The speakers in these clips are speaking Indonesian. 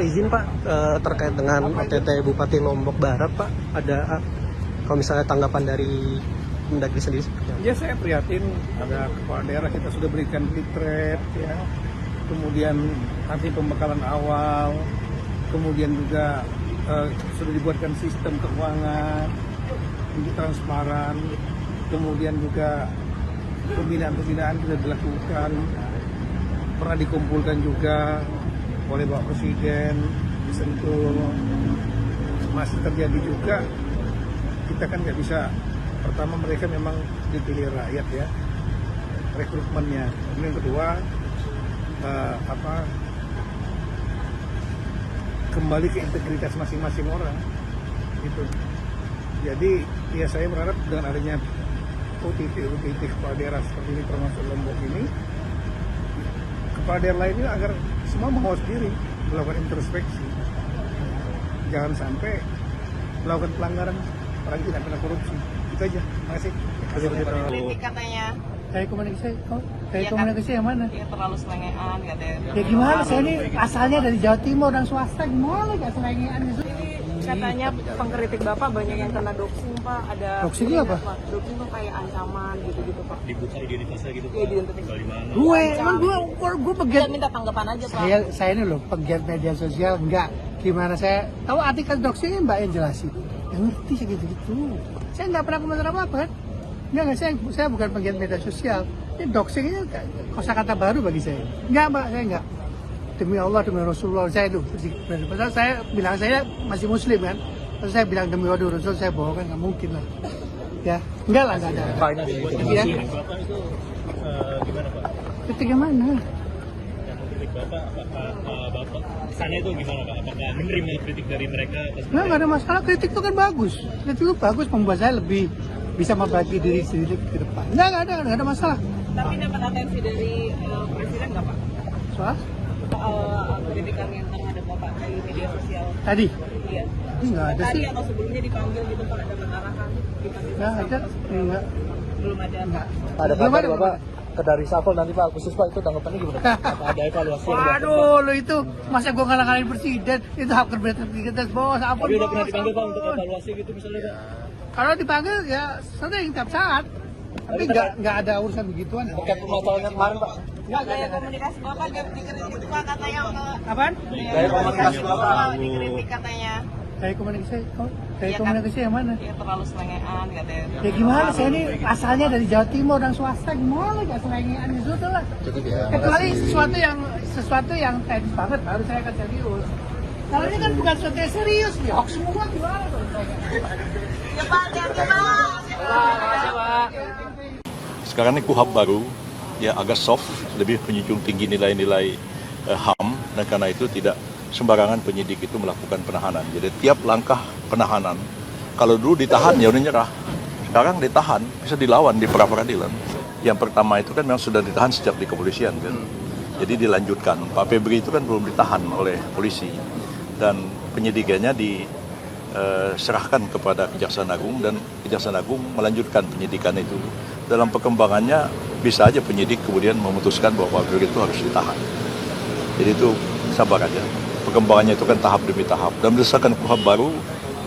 izin Pak terkait dengan OTT Bupati Lombok Barat Pak, ada kalau misalnya tanggapan dari Mendagri sendiri seperti apa? Ya saya prihatin pada kepala daerah, kita sudah berikan litret ya, kemudian nanti pembekalan awal, kemudian juga sudah dibuatkan sistem keuangan untuk transparan, kemudian juga pembinaan sudah dilakukan, pernah dikumpulkan juga oleh Bapak Presiden di Sentul. Masih terjadi juga, kita kan nggak bisa, pertama mereka memang dipilih rakyat ya, rekrutmennya. Yang kedua kembali ke integritas masing-masing orang gitu. Jadi ya saya berharap dengan adanya OTT kepala daerah seperti ini, termasuk Lombok ini, kepala daerah lainnya agar semua mengawas diri, melakukan introspeksi, jangan sampai melakukan pelanggaran, apalagi tidak pernah korupsi. Itu aja. Terima kasih. Kritik katanya. Komunikasi yang mana? Ya terlalu selengean katanya. Ya gimana, saya ini asalnya dari Jawa Timur dan swasta, gimana gak selengean gitu? Katanya pengkritik Bapak banyak yang kena doxing Pak, ada Doxing itu apa? Doxing itu kayak ancaman gitu-gitu Pak. Dibuka identitasnya gitu. Iya, identitas. Bagaimana? Gue pegiat. Kita minta tanggapan aja Pak. Saya ini loh pegiat media sosial, enggak. Gimana saya tahu artikel doxing Mbak yang jelasin. Yang ngerti sih gitu-gitu. Saya nggak pernah komentar apa-apa kan. Enggak, saya bukan pegiat media sosial. Ini doxing ini kosakata baru bagi saya. Enggak Mbak, saya enggak. Demi Allah, demi Rasulullah, saya itu. Padahal saya bilang saya masih muslim kan. Terus saya bilang demi waduh Rasul, saya bohong kan, nggak mungkin lah. Ya, enggak lah, enggak ada. Ya. Bapak itu gimana Pak? Kritik yang mana? Yang mengkritik Bapak, apakah Bapak sana itu gimana Pak? Apakah menerima kritik dari mereka? Nggak ada masalah, kritik itu kan bagus. Kritik itu bagus, membuat saya lebih bisa membagi diri sendiri ke depan. Nggak ada masalah. Tapi dapat atensi dari Presiden nggak Pak? Soal? Kritikan yang terhadap Bapak dari media sosial. Tadi? Iya. Nggak ada Tadi sih. atau sebelumnya dipanggil gitu Pak, dapat arahan dipanggil. Nggak ada. Nggak. Belum ada. Nggak. Ada Belum kabar ada, Bapak ke reshuffle nanti Pak, khusus Pak, itu tanggapannya gimana? Apa ada evaluasi yang dilakukan? Waduh, lo itu masa gue ngalang-ngalangin presiden, itu hak kita bos, ampun. Tapi udah pernah bos, dipanggil Pak ampun. untuk evaluasi gitu misalnya Pak? Kalau dipanggil ya sering tiap saat, tapi nggak ada urusan begituan. Terkait permasalahannya kemarin Pak, Gaya komunikasi Bapak dikritik Pak katanya Apaan? Gaya komunikasi Bapak. dikritik katanya. Kayak komunikasi Iya, komunikasi yang mana? Ya terlalu selengean katanya. Ya gimana, saya ini asalnya dari Jawa Timur dan swasta, gimana gak selengean gitu lah. Kecuali sesuatu yang teknis banget baru saya akan serius. Kalau ini kan bukan sesuatu yang serius, ya hoax semua gimana dong. Ya Pak, Pak. Sekarang ini KUHP baru, ya agak soft, lebih menjunjung tinggi nilai-nilai HAM, dan karena itu tidak sembarangan penyidik itu melakukan penahanan. Jadi tiap langkah penahanan, kalau dulu ditahan ya udah nyerah, sekarang ditahan, bisa dilawan di pra-peradilan. Yang pertama itu kan memang sudah ditahan sejak di kepolisian kan, jadi dilanjutkan. Pak Febri itu kan belum ditahan oleh polisi, dan penyidikannya diserahkan kepada Kejaksaan Agung, dan Kejaksaan Agung melanjutkan penyidikan itu. Dalam perkembangannya bisa aja penyidik kemudian memutuskan bahwa Pak Febri itu harus ditahan. Jadi itu sabar aja. Perkembangannya itu kan tahap demi tahap. Dan berdasarkan KUHP baru,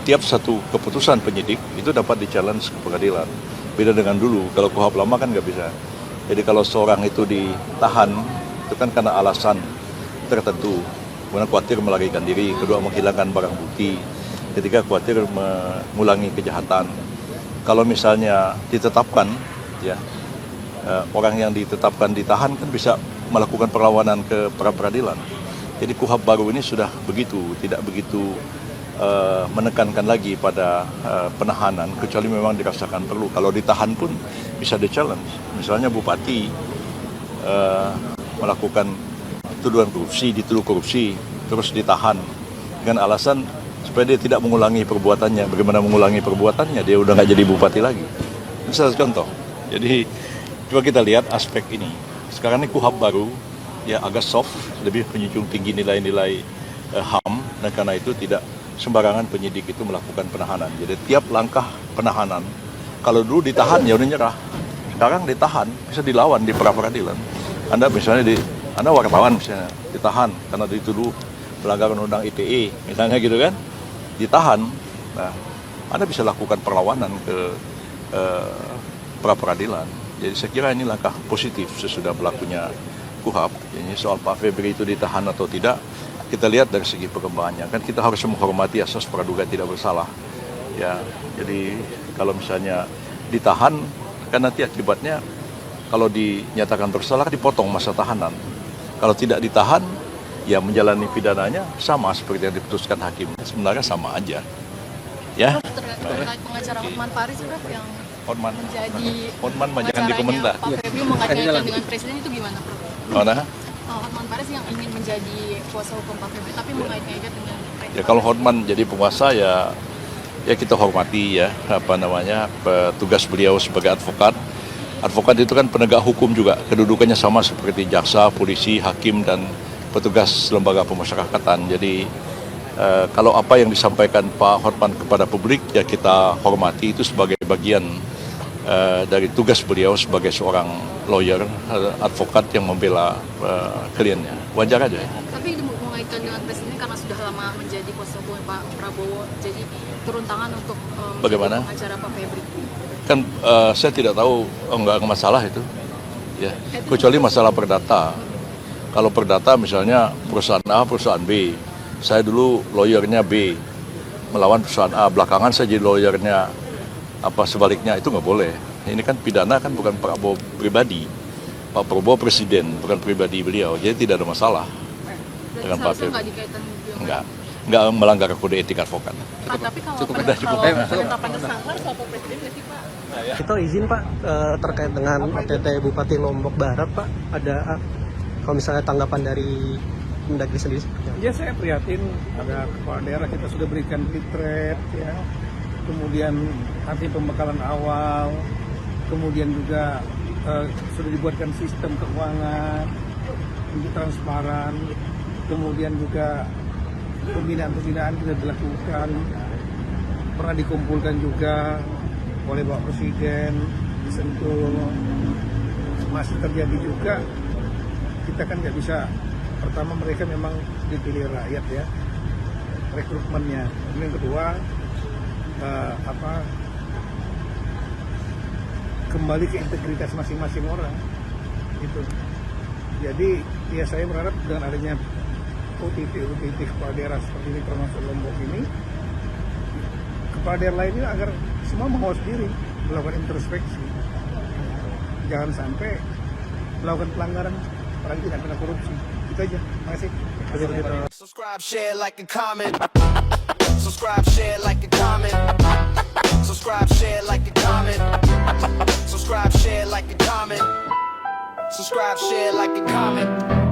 tiap satu keputusan penyidik itu dapat di-challenge ke pengadilan. Beda dengan dulu, kalau KUHP lama kan nggak bisa. Jadi kalau seorang itu ditahan, itu kan karena alasan tertentu. Kemudian khawatir melarikan diri, kedua menghilangkan barang bukti, ketiga khawatir mengulangi kejahatan. Kalau misalnya ditetapkan, ya orang yang ditetapkan ditahan kan bisa melakukan perlawanan ke pra-peradilan. Jadi KUHP baru ini sudah begitu, tidak begitu menekankan lagi pada penahanan, kecuali memang dirasakan perlu. Kalau ditahan pun bisa di-challenge. Misalnya Bupati melakukan tuduhan korupsi, dituduh korupsi, terus ditahan dengan alasan supaya dia tidak mengulangi perbuatannya. Bagaimana mengulangi perbuatannya? Dia udah nggak jadi Bupati lagi. Ini salah contoh. Jadi coba kita lihat aspek ini. Sekarang ini KUHP baru, ya agak soft, lebih menjunjung tinggi nilai-nilai HAM, dan karena itu tidak sembarangan penyidik itu melakukan penahanan. Jadi tiap langkah penahanan, kalau dulu ditahan ya udah nyerah, sekarang ditahan, bisa dilawan di pra-peradilan. Anda misalnya Anda wartawan misalnya, ditahan karena dituduh pelanggaran undang ITE, misalnya gitu kan, ditahan. Nah, Anda bisa lakukan perlawanan ke pra peradilan. Jadi saya kira ini langkah positif sesudah berlakunya KUHP. Jadi soal Pak Febri itu ditahan atau tidak, kita lihat dari segi perkembangannya. Kan kita harus menghormati asas praduga tidak bersalah. Ya, jadi kalau misalnya ditahan, kan nanti akibatnya kalau dinyatakan bersalah dipotong masa tahanan. Kalau tidak ditahan, ya menjalani pidananya sama seperti yang diputuskan hakim. Sebenarnya sama aja. Ya. Terkait pengacara Hotman Paris Prof, yang Hotman jangan pengacaranya dikomentar. Pak Febri mengaitkan dengan presiden itu gimana Prof? Mana? Hotman Paris yang ingin menjadi kuasa hukum Pak Febri tapi mengait-ngaitkan dengan presiden. Ya kalau Hotman jadi penguasa ya kita hormati ya tugas beliau sebagai advokat. Advokat itu kan penegak hukum juga, kedudukannya sama seperti jaksa, polisi, hakim dan petugas lembaga pemasyarakatan. Jadi kalau apa yang disampaikan Pak Hotman kepada publik ya kita hormati, itu sebagai bagian dari tugas beliau sebagai seorang lawyer, advokat yang membela kliennya. Wajar aja ya. Tapi mengaitkan dengan presiden karena sudah lama menjadi kuasa hukum Pak Prabowo, jadi turun tangan untuk Bagaimana? Pengacara Pak Febri. Kan saya tidak tahu, enggak masalah itu. Ya, kecuali masalah perdata. Kalau perdata misalnya perusahaan A, perusahaan B. Saya dulu lawyernya B, melawan perusahaan A. Belakangan saya jadi lawyernya sebaliknya, itu nggak boleh. Ini kan pidana kan bukan Prabowo pribadi. Pak Prabowo presiden, bukan pribadi beliau. Jadi tidak ada masalah dengan Pak Febri. Nggak melanggar kode etik advokat. Pak, tapi kalau penetapan tersangka soal presiden nggak sih Pak? Kita izin Pak terkait dengan OTT Bupati Lombok Barat Pak, ada kalau misalnya tanggapan dari Mendagri sendiri? Ya saya prihatin, ada kepala daerah kita sudah berikan litret ya, kemudian nanti pembekalan awal, kemudian juga sudah dibuatkan sistem keuangan untuk transparan, kemudian juga pembinaan-pembinaan sudah dilakukan, pernah dikumpulkan juga oleh Bapak Presiden di Sentul, masih terjadi juga. Kita kan nggak bisa, pertama mereka memang dipilih rakyat ya, rekrutmennya. Yang kedua kembali ke integritas masing-masing orang gitu. Jadi ya saya berharap dengan adanya OTT kepala daerah seperti ini, termasuk Lombok ini, kepala daerah lainnya agar semua mengawas diri, melakukan introspeksi, jangan sampai melakukan pelanggaran, apalagi tidak kena korupsi. Itu aja. Terima kasih. Subscribe, share, like, and comment. Subscribe, share, like, and comment. Subscribe, share, like, and comment. Subscribe, share, like, and comment. Subscribe, share, like, and comment.